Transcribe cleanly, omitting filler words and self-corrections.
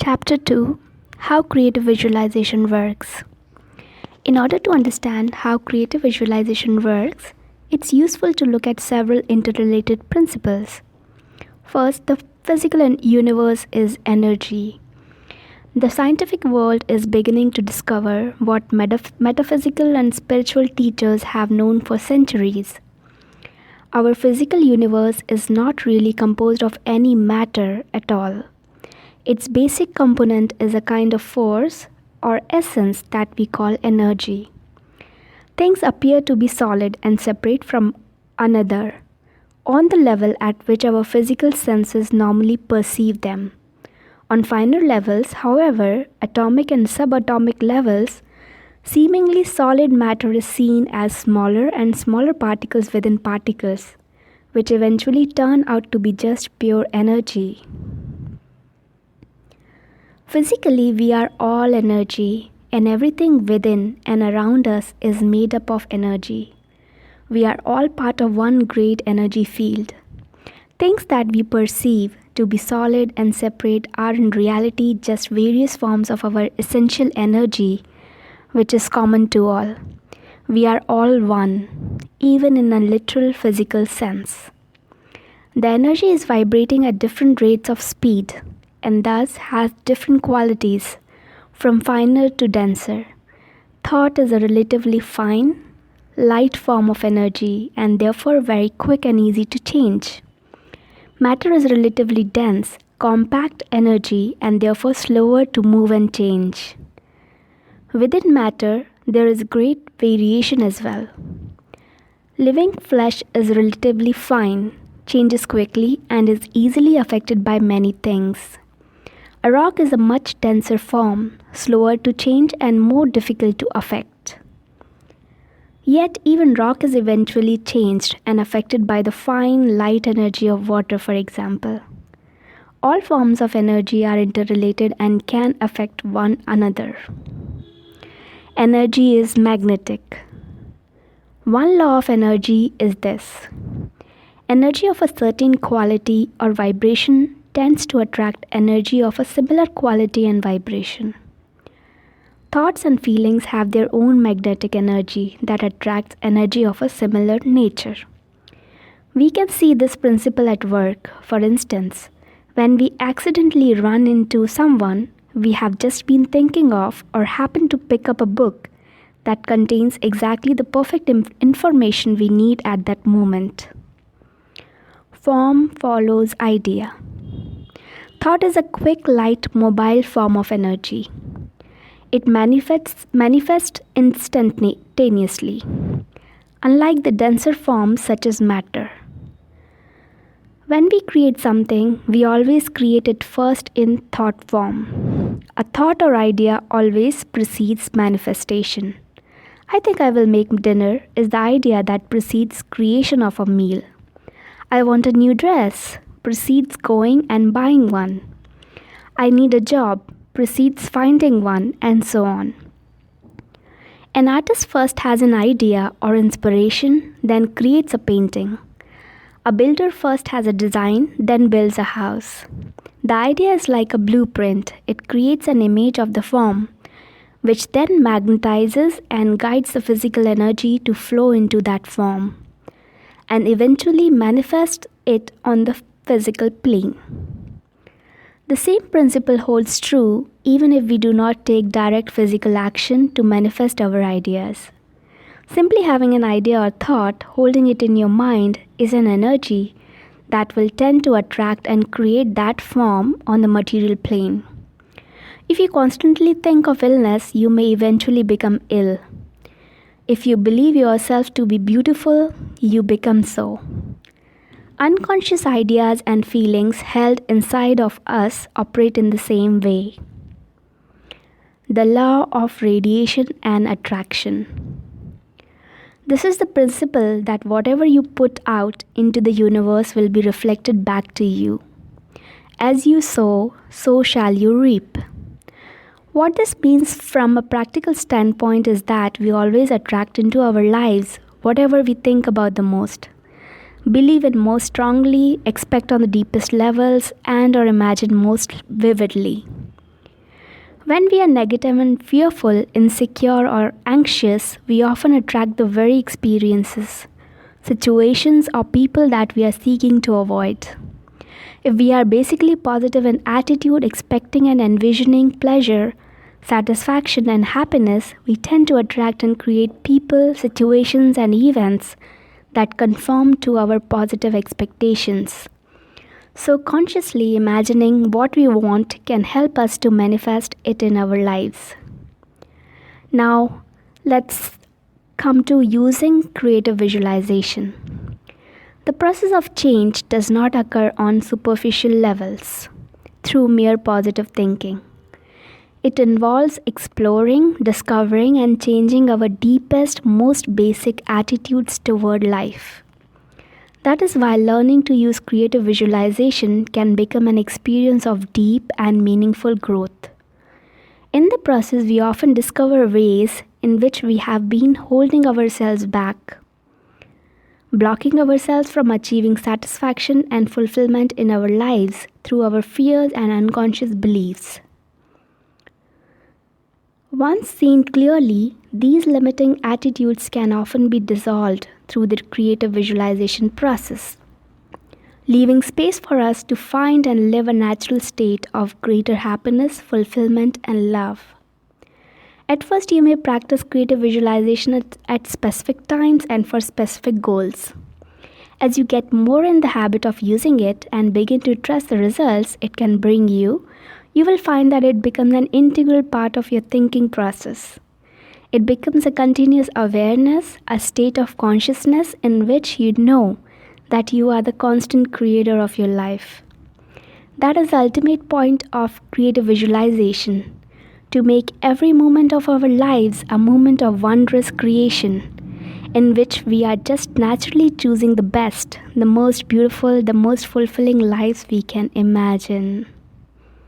Chapter 2: How Creative Visualization Works. In order to understand how creative visualization works, it's useful to look at several interrelated principles. First, the physical universe is energy. The scientific world is beginning to discover what metaphysical and spiritual teachers have known for centuries. Our physical universe is not really composed of any matter at all. Its basic component is a kind of force or essence that we call energy. Things appear to be solid and separate from another on the level at which our physical senses normally perceive them. On finer levels, however, atomic and subatomic levels, seemingly solid matter is seen as smaller and smaller particles within particles, which eventually turn out to be just pure energy. Physically, we are all energy, and everything within and around us is made up of energy. We are all part of one great energy field. Things that we perceive to be solid and separate are in reality just various forms of our essential energy, which is common to all. We are all one, even in a literal physical sense. The energy is vibrating at different rates of speed, and thus has different qualities, from finer to denser. Thought is a relatively fine, light form of energy and therefore very quick and easy to change. Matter is relatively dense, compact energy and therefore slower to move and change. Within matter, there is great variation as well. Living flesh is relatively fine, changes quickly, and is easily affected by many things. A rock is a much denser form, slower to change and more difficult to affect. Yet even rock is eventually changed and affected by the fine light energy of water, for example. All forms of energy are interrelated and can affect one another. Energy is magnetic. One law of energy is this: energy of a certain quality or vibration tends to attract energy of a similar quality and vibration. Thoughts and feelings have their own magnetic energy that attracts energy of a similar nature. We can see this principle at work. For instance, when we accidentally run into someone we have just been thinking of or happen to pick up a book that contains exactly the perfect information we need at that moment. Form follows idea. Thought is a quick, light, mobile form of energy. It manifests instantaneously, unlike the denser forms such as matter. When we create something, we always create it first in thought form. A thought or idea always precedes manifestation. I think I will make dinner is the idea that precedes creation of a meal. I want a new dress precedes going and buying one. I need a job precedes finding one, and so on. An artist first has an idea or inspiration, then creates a painting. A builder first has a design, then builds a house. The idea is like a blueprint. It creates an image of the form, which then magnetizes and guides the physical energy to flow into that form, and eventually manifest it on the physical plane. The same principle holds true even if we do not take direct physical action to manifest our ideas. Simply having an idea or thought, holding it in your mind, is an energy that will tend to attract and create that form on the material plane. If you constantly think of illness, you may eventually become ill. If you believe yourself to be beautiful, you become so. Unconscious ideas and feelings held inside of us operate in the same way. The law of radiation and attraction. This is the principle that whatever you put out into the universe will be reflected back to you. As you sow, so shall you reap. What this means from a practical standpoint is that we always attract into our lives whatever we think about the most, believe in most strongly, expect on the deepest levels, and or imagine most vividly. When we are negative and fearful, insecure, or anxious, we often attract the very experiences, situations, or people that we are seeking to avoid. If we are basically positive in attitude, expecting and envisioning pleasure, satisfaction, and happiness, we tend to attract and create people, situations, and events that conform to our positive expectations. So, consciously imagining what we want can help us to manifest it in our lives. Now, let's come to using creative visualization. The process of change does not occur on superficial levels through mere positive thinking. It involves exploring, discovering, and changing our deepest, most basic attitudes toward life. That is why learning to use creative visualization can become an experience of deep and meaningful growth. In the process, we often discover ways in which we have been holding ourselves back, blocking ourselves from achieving satisfaction and fulfillment in our lives through our fears and unconscious beliefs. Once seen clearly, these limiting attitudes can often be dissolved through the creative visualization process, leaving space for us to find and live a natural state of greater happiness, fulfillment, and love. At first, you may practice creative visualization at specific times and for specific goals. As you get more in the habit of using it and begin to trust the results it can bring you, you will find that it becomes an integral part of your thinking process. It becomes a continuous awareness, a state of consciousness in which you know that you are the constant creator of your life. That is the ultimate point of creative visualization, to make every moment of our lives a moment of wondrous creation, in which we are just naturally choosing the best, the most beautiful, the most fulfilling lives we can imagine.